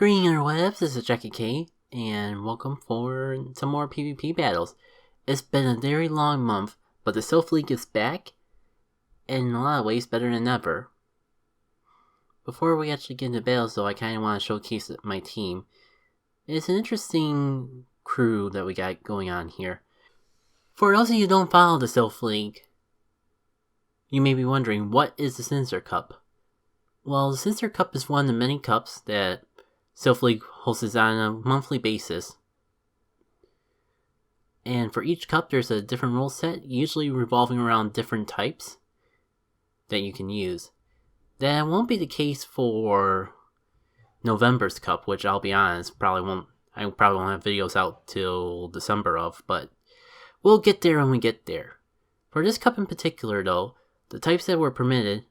Greeting interwebs, this is Jackie K, and welcome for some more PvP battles. It's been a very long month, but the Silph League is back, and in a lot of ways better than ever. Before we actually get into battles though, I kind of want to showcase my team. It's an interesting crew that we got going on here. For those of you who don't follow the Silph League, you may be wondering, what is the Sinister Cup? Well, the Sinister Cup is one of the many cups that Silph League hosts on a monthly basis. And for each cup, there's a different rule set, usually revolving around different types that you can use. That won't be the case for November's cup, which I'll be honest, I probably won't have videos out till December of, but we'll get there when we get there. For this cup in particular though, the types that were permitted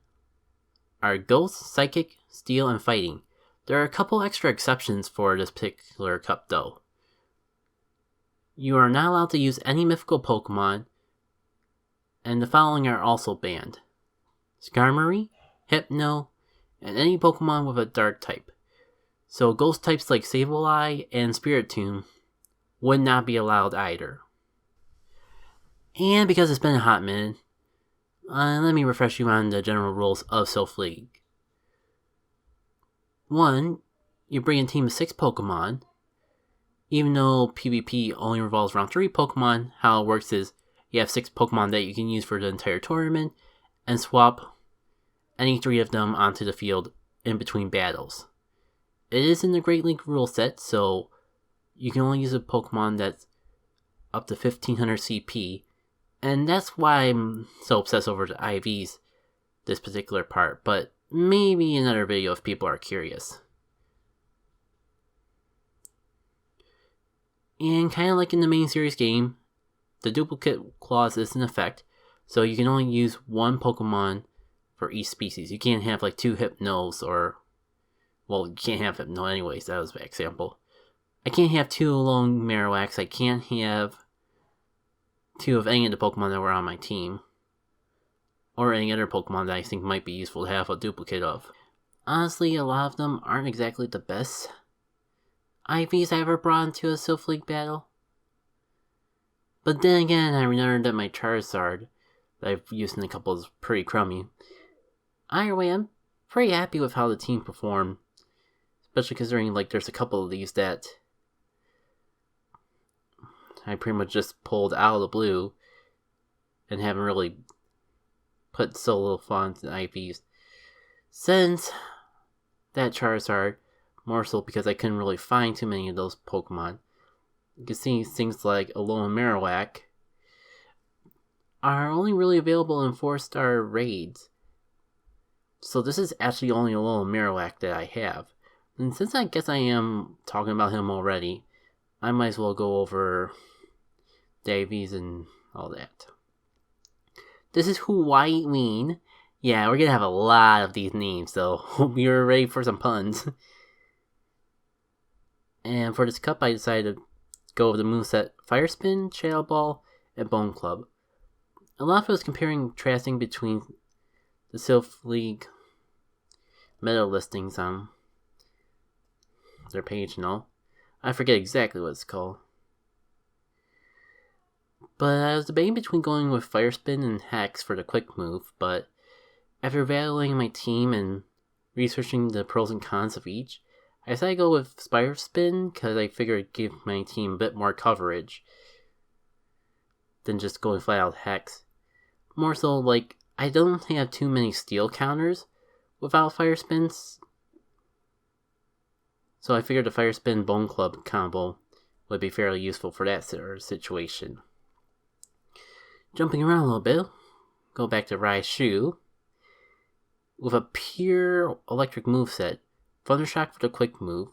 are Ghost, Psychic, Steel, and Fighting. There are a couple extra exceptions for this particular cup though. You are not allowed to use any mythical Pokemon, and the following are also banned: Skarmory, Hypno, and any Pokemon with a dark type. So ghost types like Sableye and Spiritomb would not be allowed either. And because it's been a hot minute, let me refresh you on the general rules of Silph League. 1. You bring a team of 6 Pokemon. Even though PvP only revolves around 3 Pokemon, how it works is you have 6 Pokemon that you can use for the entire tournament and swap any 3 of them onto the field in between battles. It is in the Great League rule set, so you can only use a Pokemon that's up to 1500 CP, and that's why I'm so obsessed over the IVs this particular part, but maybe another video if people are curious. And kind of like in the main series game, the duplicate clause is in effect, so you can only use 1 Pokemon for each species. You can't have like 2 Hypnos or... well, you can't have Hypno anyways, that was an example. I can't have 2 Lone Marowaks, I can't have 2 of any of the Pokemon that were on my team. Or any other Pokemon that I think might be useful to have a duplicate of. Honestly, a lot of them aren't exactly the best IVs I ever brought into a Silph League battle. But then again, I remembered that my Charizard that I've used in a couple is pretty crummy. Either way, I'm pretty happy with how the team performed. Especially considering like there's a couple of these that I pretty much just pulled out of the blue and haven't really put so little fun into IVs. Since that Charizard, more so because I couldn't really find too many of those Pokemon. You can see things like a Lone Marowak are only really available in 4-star raids. So this is actually only a Lone Marowak that I have. And since I guess I am talking about him already, I might as well go over the IVs and all that. This is Hawaii Ween. Yeah, we're gonna have a lot of these names, so hope you're ready for some puns. And for this cup, I decided to go with the moveset Fire Spin, Shadow Ball, and Bone Club. A lot of it was comparing contrasting between the Silph League meta listings on their page and all. I forget exactly what it's called. But I was debating between going with Fire Spin and Hex for the quick move, but after evaluating my team and researching the pros and cons of each, I decided to go with Fire Spin because I figured it'd give my team a bit more coverage than just going flat out Hex. More so, like, I don't have too many steel counters without Fire Spins, so I figured the Fire Spin Bone Club combo would be fairly useful for that sort of situation. Jumping around a little bit, go back to Raichu. With a pure electric moveset, Thundershock for the quick move,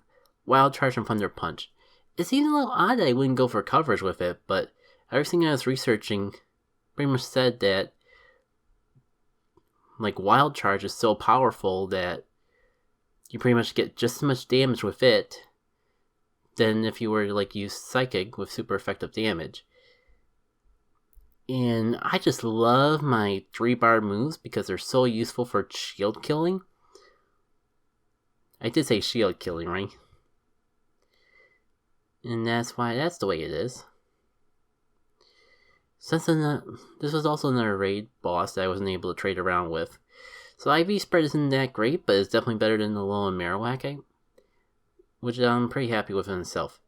Wild Charge and Thunder Punch. It seems a little odd that I wouldn't go for coverage with it, but everything I was researching pretty much said that like Wild Charge is so powerful that you pretty much get just as much damage with it than if you were to like use Psychic with super effective damage. And I just love my 3-bar moves because they're so useful for shield killing. I did say shield killing, right? And that's why that's the way it is. Since this was also another raid boss that I wasn't able to trade around with. So IV spread isn't that great, but it's definitely better than the Alolan Marowak, which I'm pretty happy with in itself.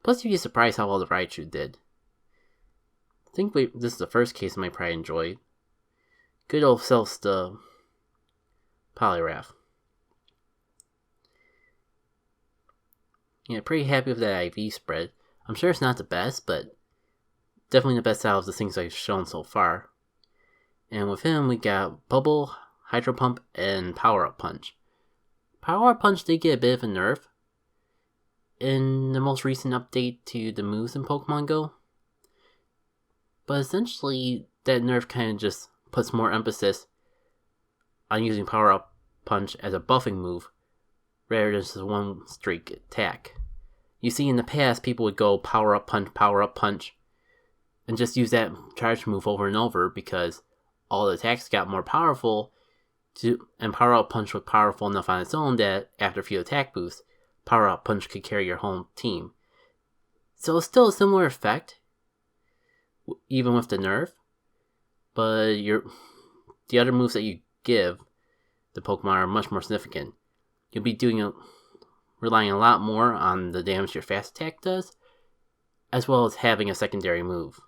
Plus, you'd be surprised how well the Raichu did. I think this is the first case I might probably enjoy. Good old self's the Poliwrath. Yeah, pretty happy with that IV spread. I'm sure it's not the best, but definitely the best out of the things I've shown so far. And with him, we got Bubble, Hydro Pump, and Power Up Punch. Power Up Punch did get a bit of a nerf in the most recent update to the moves in Pokemon Go. But essentially, that nerf kind of just puts more emphasis on using Power Up Punch as a buffing move rather than just a one streak attack. You see, in the past, people would go Power Up Punch, and just use that charge move over and over because all the attacks got more powerful, and Power Up Punch was powerful enough on its own that after a few attack boosts, Power Up Punch could carry your whole team. So it's still a similar effect, even with the nerf, but the other moves that you give the Pokemon are much more significant. You'll be relying a lot more on the damage your fast attack does, as well as having a secondary move.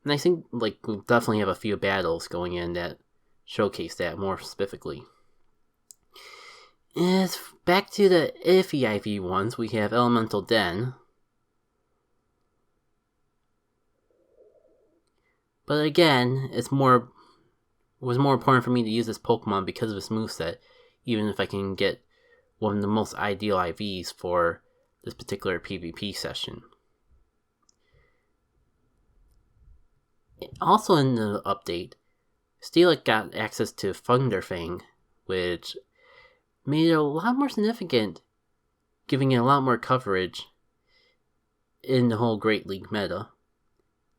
And I think we'll definitely have a few battles going in that showcase that more specifically. As back to the iffy IV ones, we have Elemental Den. But again, it was more important for me to use this Pokemon because of its moveset, even if I can get one of the most ideal IVs for this particular PvP session. Also in the update, Steelix got access to Thunderfang, which made it a lot more significant, giving it a lot more coverage in the whole Great League meta.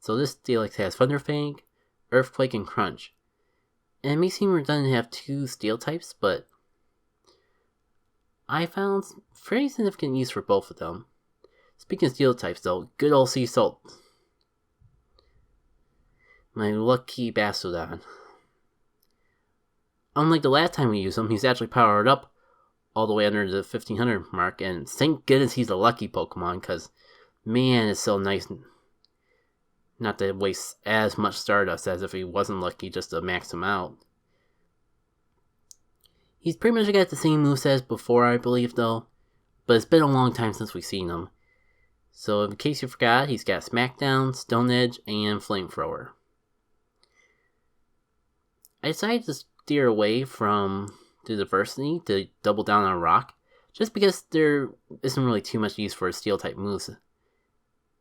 So this Steelix has Thunderfang, Earthquake, and Crunch. And it may seem redundant to have two Steel types, but I found very significant use for both of them. Speaking of Steel types though, good old Sea Salt. My lucky Bastiodon. Unlike the last time we used him, he's actually powered up all the way under the 1500 mark, and thank goodness he's a lucky Pokemon, because man, it's so nice not to waste as much Stardust as if he wasn't lucky just to max him out. He's pretty much got the same moveset as before, I believe, though, but it's been a long time since we've seen him. So in case you forgot, he's got Smackdown, Stone Edge, and Flamethrower. I decided to steer away from the diversity to double down on Rock, just because there isn't really too much use for Steel type moves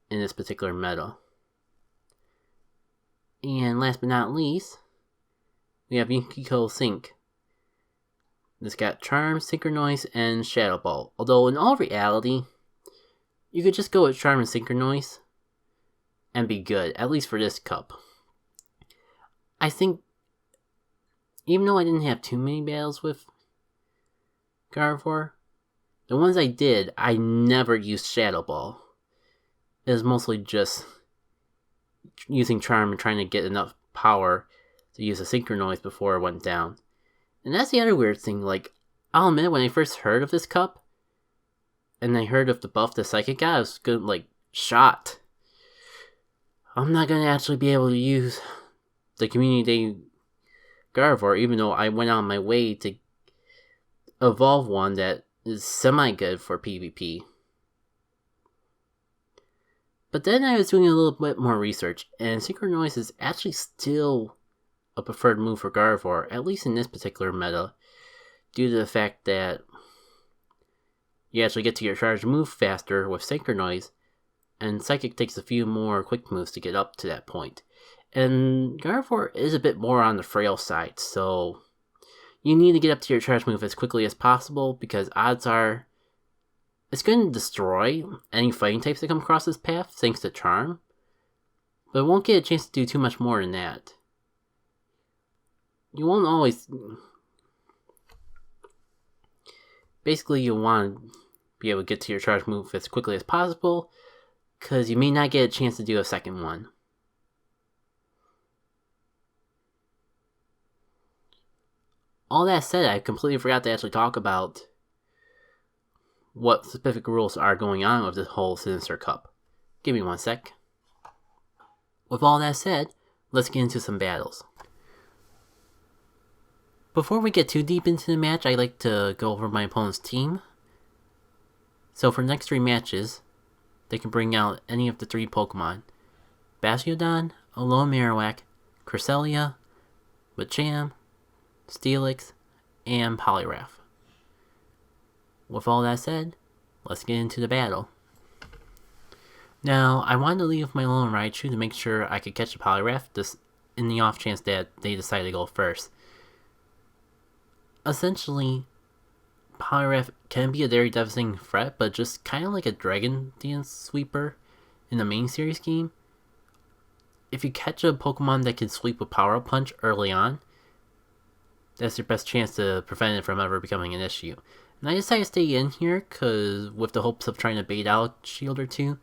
in this particular meta. And last but not least, we have Yukiko Sync. It's got Charm, Synchronoise, and Shadow Ball. Although in all reality, you could just go with Charm and Synchronoise and be good, at least for this cup. I think, even though I didn't have too many battles with Gardevoir, the ones I did, I never used Shadow Ball. It was mostly just using Charm and trying to get enough power to use a Synchronoise before it went down. And that's the other weird thing, I'll admit, when I first heard of this cup, and I heard of the buff the Psychic got, I was good, shocked. I'm not gonna actually be able to use the Community Day Gardevoir, even though I went on my way to evolve one that is semi-good for PvP. But then I was doing a little bit more research, and Synchronoise is actually still a preferred move for Gardevoir, at least in this particular meta, due to the fact that you actually get to your charged move faster with Synchronoise, and Psychic takes a few more quick moves to get up to that point. And Gardevoir is a bit more on the frail side, so you need to get up to your charge move as quickly as possible, because odds are it's going to destroy any fighting types that come across this path thanks to Charm, but it won't get a chance to do too much more than that. You won't always... Basically, you'll want to be able to get to your charge move as quickly as possible, because you may not get a chance to do a second one. All that said, I completely forgot to actually talk about what specific rules are going on with this whole Sinister Cup. Give me one sec. With all that said, let's get into some battles. Before we get too deep into the match, I'd like to go over my opponent's team. So for the next 3 matches, they can bring out any of the 3 Pokemon. Bastiodon, Alolan Marowak, Cresselia, Machamp, Steelix, and Poliwrath. With all that said, let's get into the battle. Now, I wanted to leave my lone Raichu to make sure I could catch the Poliwrath, just in the off chance that they decide to go first. Essentially, Poliwrath can be a very devastating threat, but just kind of like a Dragon Dance sweeper in the main series game. If you catch a Pokemon that can sweep with Power Up Punch early on, that's your best chance to prevent it from ever becoming an issue. And I decided to stay in here with the hopes of trying to bait out Shield or 2,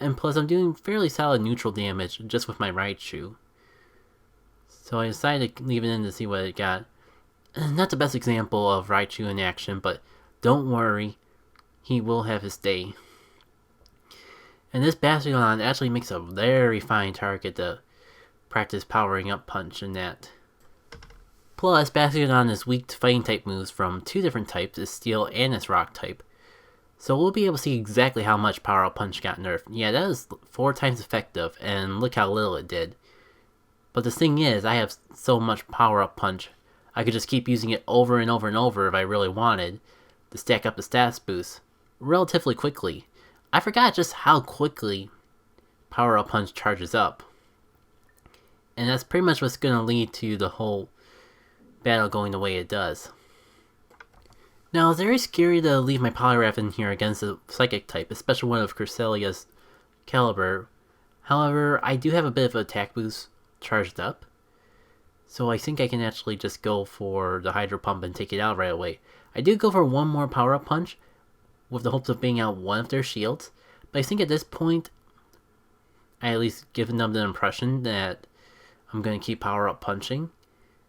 and plus I'm doing fairly solid neutral damage just with my Raichu. So I decided to leave it in to see what it got. Not the best example of Raichu in action, but don't worry, he will have his day. And this Bastiodon actually makes a very fine target to practice powering up punch and that. Plus, Bastiodon is weak to fighting type moves from 2 different types, its steel and its rock type. So we'll be able to see exactly how much power up punch got nerfed. Yeah, that is 4 times effective, and look how little it did. But the thing is, I have so much power up punch, I could just keep using it over and over and over if I really wanted to stack up the stats boost relatively quickly. I forgot just how quickly Power Up Punch charges up. And that's pretty much what's going to lead to the whole battle going the way it does. Now, it's very scary to leave my Poliwrath in here against a Psychic type, especially one of Cresselia's caliber. However, I do have a bit of attack boost charged up, so I think I can actually just go for the Hydro Pump and take it out right away. I do go for one more Power Up Punch with the hopes of being out one of their shields, but I think at this point, I at least given them the impression that I'm going to keep Power Up Punching.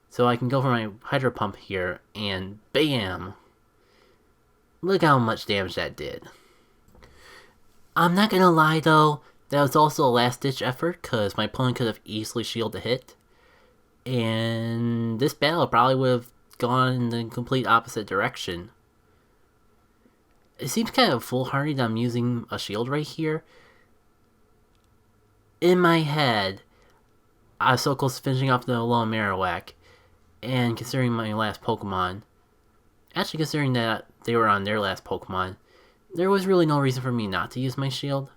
So I can go for my Hydro Pump here, and BAM! Look how much damage that did. I'm not going to lie though, that was also a last ditch effort, because my opponent could have easily shielded the hit. And this battle probably would have gone in the complete opposite direction. It seems kind of foolhardy that I'm using a shield right here. In my head, I was so close to finishing off the Alolan Marowak, and considering my last Pokemon, actually considering that they were on their last Pokemon, there was really no reason for me not to use my shield.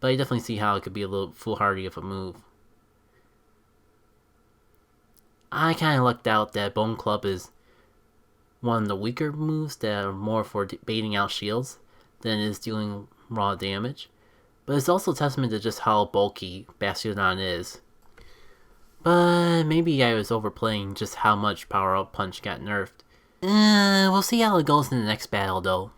But I definitely see how it could be a little foolhardy of a move. I kind of lucked out that Bone Club is one of the weaker moves that are more for baiting out shields than it is dealing raw damage. But it's also a testament to just how bulky Bastiodon is. But maybe I was overplaying just how much Power Up Punch got nerfed. We'll see how it goes in the next battle though.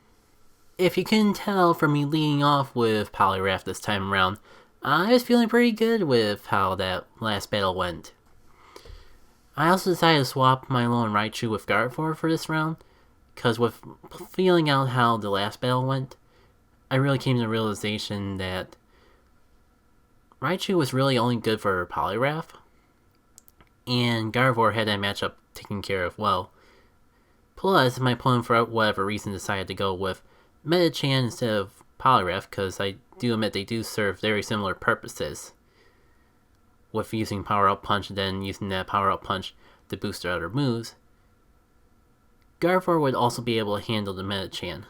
If you couldn't tell from me leading off with Poliwrath this time around, I was feeling pretty good with how that last battle went. I also decided to swap my lone Raichu with Gardevoir for this round, because with feeling out how the last battle went, I really came to the realization that Raichu was really only good for Poliwrath, and Gardevoir had that matchup taken care of well. Plus, my opponent for whatever reason decided to go with Metachan instead of Poliwrath, because I do admit they do serve very similar purposes. With using Power Up Punch and then using that Power Up Punch to boost their other moves, Gardevoir would also be able to handle the Metachan.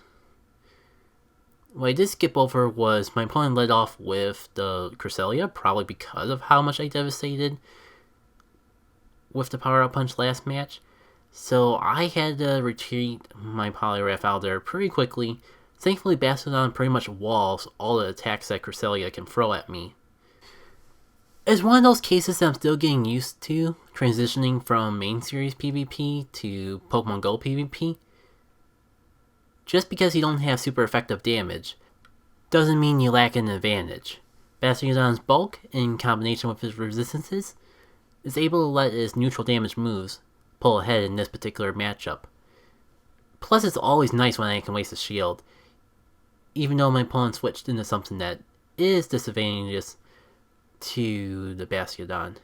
What I did skip over was my opponent led off with the Cresselia, probably because of how much I devastated with the Power Up Punch last match. So I had to retreat my Poliwrath out there pretty quickly. Thankfully, Bastiodon pretty much walls all the attacks that Cresselia can throw at me. It's one of those cases that I'm still getting used to, transitioning from main series PvP to Pokemon Go PvP. Just because you don't have super effective damage doesn't mean you lack an advantage. Bastiodon's bulk, in combination with his resistances, is able to let its neutral damage moves pull ahead in this particular matchup. Plus, it's always nice when I can waste a shield, even though my opponent switched into something that is disadvantageous to the Bastiodon.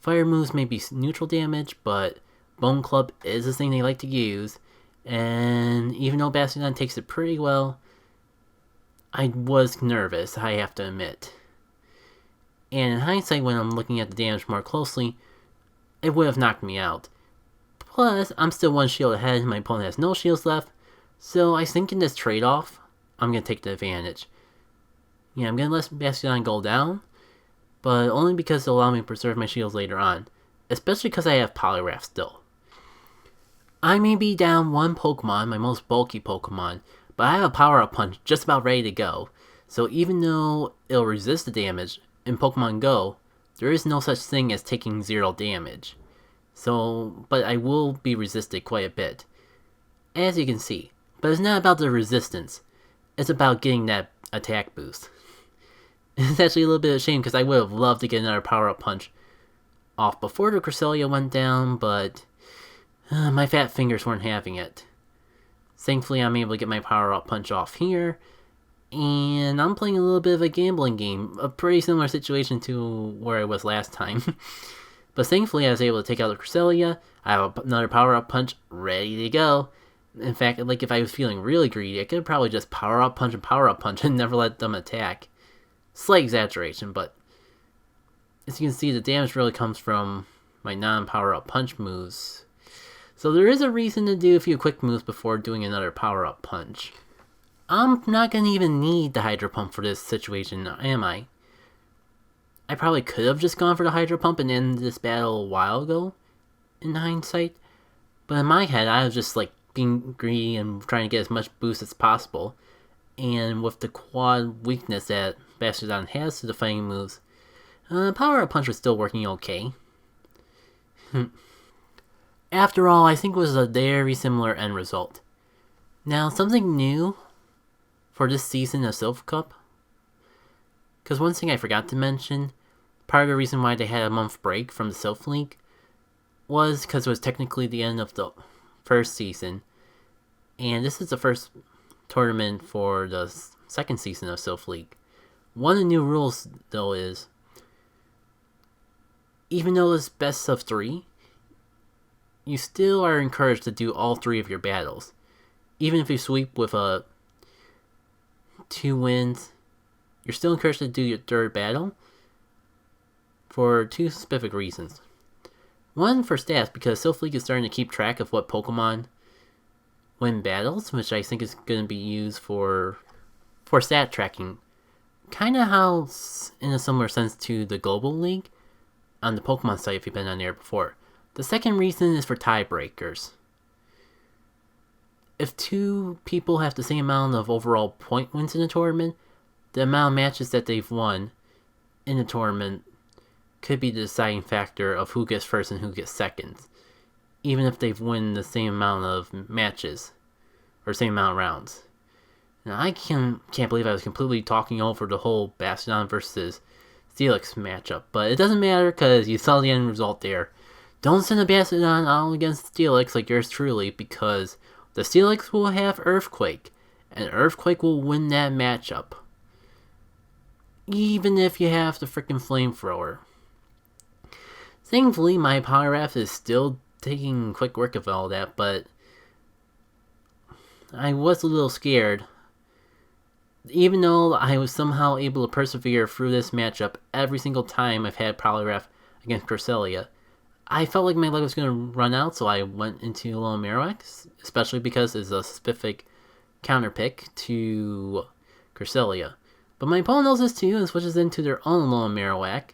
Fire moves may be neutral damage, but Bone Club is the thing they like to use, and even though Bastiodon takes it pretty well, I was nervous, I have to admit. And in hindsight, when I'm looking at the damage more closely, it would have knocked me out. Plus, I'm still one shield ahead, and my opponent has no shields left, so I think in this trade-off, I'm going to take the advantage. Yeah, I'm going to let Bastiodon go down, but only because it'll allow me to preserve my shields later on, especially because I have Poliwrath still. I may be down one Pokemon, my most bulky Pokemon, but I have a power-up punch just about ready to go, so even though it'll resist the damage, in Pokemon Go, there is no such thing as taking 0 damage. But I will be resisted quite a bit, as you can see. But it's not about the resistance, it's about getting that attack boost. It's actually a little bit of a shame because I would have loved to get another power-up punch off before the Cresselia went down, but my fat fingers weren't having it. Thankfully, I'm able to get my power-up punch off here, and I'm playing a little bit of a gambling game, a pretty similar situation to where I was last time. But thankfully, I was able to take out the Cresselia. I have another power-up punch ready to go. In fact, like if I was feeling really greedy, I could probably just power-up punch and never let them attack. Slight exaggeration, but as you can see, the damage really comes from my non-power-up punch moves. So there is a reason to do a few quick moves before doing another power-up punch. I'm not going to even need the Hydro Pump for this situation, am I? I probably could have just gone for the Hydro Pump and ended this battle a while ago, in hindsight. But in my head, I was just like being greedy and trying to get as much boost as possible. And with the quad weakness that Bastiodon has to the fighting moves, Power-Up Punch was still working okay. After all, I think it was a very similar end result. Now, something new for this season of Silph Cup, because one thing I forgot to mention, part of the reason why they had a month break from the Silph League was because it was technically the end of the first season, and this is the first tournament for the second season of Silph League. One of the new rules, though, is even though it's best of 3, you still are encouraged to do all 3 of your battles. Even if you sweep with 2 wins, you're still encouraged to do your 3rd battle for 2 specific reasons. One, for stats, because Silph League is starting to keep track of what Pokemon win battles, which I think is going to be used for stat tracking. Kind of how, in a similar sense to the Global League on the Pokemon site if you've been on there before. The second reason is for tiebreakers. If 2 people have the same amount of overall point wins in a tournament, the amount of matches that they've won in the tournament could be the deciding factor of who gets first and who gets second, even if they've won the same amount of matches, or same amount of rounds. Now, I can't believe I was completely talking over the whole Bastiodon versus Steelix matchup, but it doesn't matter because you saw the end result there. Don't send a Bastiodon out against Steelix like yours truly, because the Steelix will have Earthquake, and Earthquake will win that matchup. Even if you have the freaking Flamethrower. Thankfully, my Poliwrath is still taking quick work of all that, but I was a little scared. Even though I was somehow able to persevere through this matchup every single time I've had Poliwrath against Cresselia, I felt like my luck was going to run out, so I went into Alolan Marowak, especially because it's a specific counter pick to Cresselia. But my opponent knows this too and switches into their own Alolan Marowak.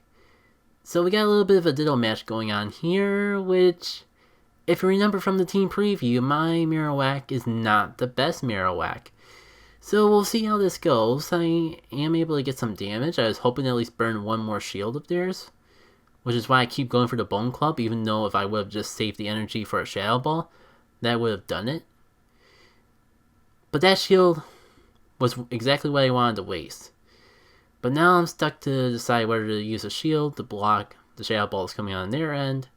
So we got a little bit of a Ditto match going on here, which, if you remember from the team preview, my Marowak is not the best Marowak. So we'll see how this goes. I am able to get some damage. I was hoping to at least burn one more shield of theirs, which is why I keep going for the Bone Club, even though if I would have just saved the energy for a Shadow Ball, that would have done it. But that shield was exactly what I wanted to waste. But now I'm stuck to decide whether to use a shield to block the Shadow Balls coming on their end,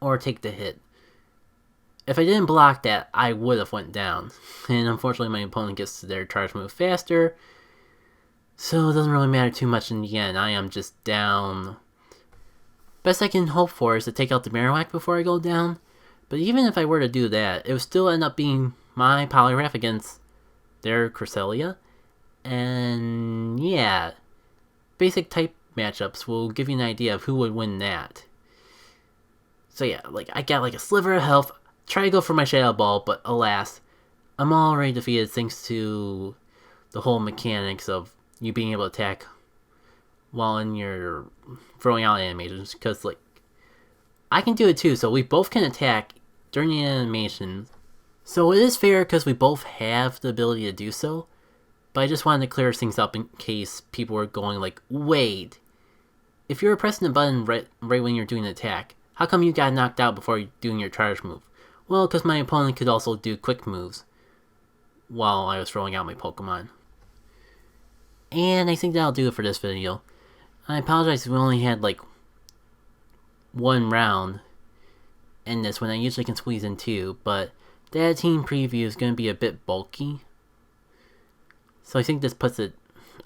or take the hit. If I didn't block that, I would have went down. And unfortunately my opponent gets to their charge move faster, so it doesn't really matter too much in the end. I am just down. Best I can hope for is to take out the Marowak before I go down. But even if I were to do that, it would still end up being my Poliwrath against their Cresselia. And yeah, basic type matchups will give you an idea of who would win that. So yeah, like I got like a sliver of health, try to go for my Shadow Ball, but alas, I'm already defeated thanks to the whole mechanics of you being able to attack while in your throwing out animations, because like I can do it too, so we both can attack during the animation. So it is fair because we both have the ability to do so. But I just wanted to clear things up in case people were going like, wait, if you were pressing the button right when you're doing an attack, how come you got knocked out before doing your charge move? Well, because my opponent could also do quick moves while I was throwing out my Pokemon. And I think that'll do it for this video. I apologize if we only had like one round in this when I usually can squeeze in two, but that team preview is going to be a bit bulky. So I think this puts it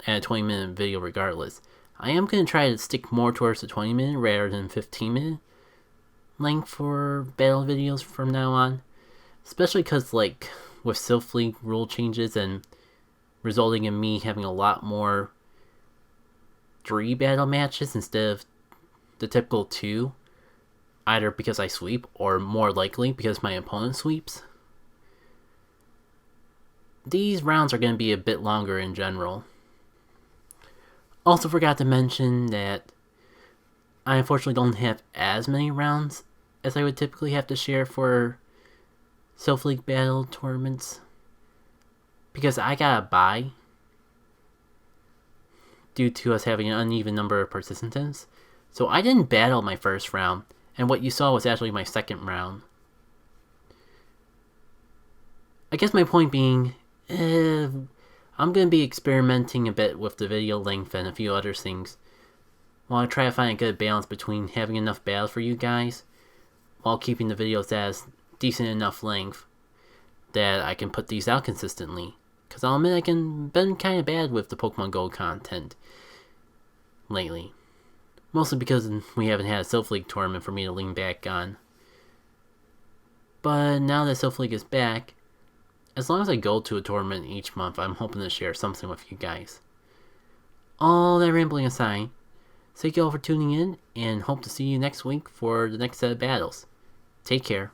at a 20-minute video regardless. I am going to try to stick more towards the 20-minute rather than 15-minute length for battle videos from now on. Especially because, like, with Silph League rule changes and resulting in me having a lot more 3 battle matches instead of the typical 2. Either because I sweep, or more likely because my opponent sweeps. These rounds are going to be a bit longer in general. Also forgot to mention that I unfortunately don't have as many rounds as I would typically have to share for Silph League battle tournaments, because I got a bye due to us having an uneven number of participants. So I didn't battle my first round, and what you saw was actually my second round. I guess my point being, I'm going to be experimenting a bit with the video length and a few other things, while I try to find a good balance between having enough battles for you guys, while keeping the videos as decent enough length that I can put these out consistently. Because I'll admit I've been kind of bad with the Pokemon Go content lately. Mostly because we haven't had a Silph League tournament for me to lean back on. But now that Silph League is back, as long as I go to a tournament each month, I'm hoping to share something with you guys. All that rambling aside, thank you all for tuning in, and hope to see you next week for the next set of battles. Take care.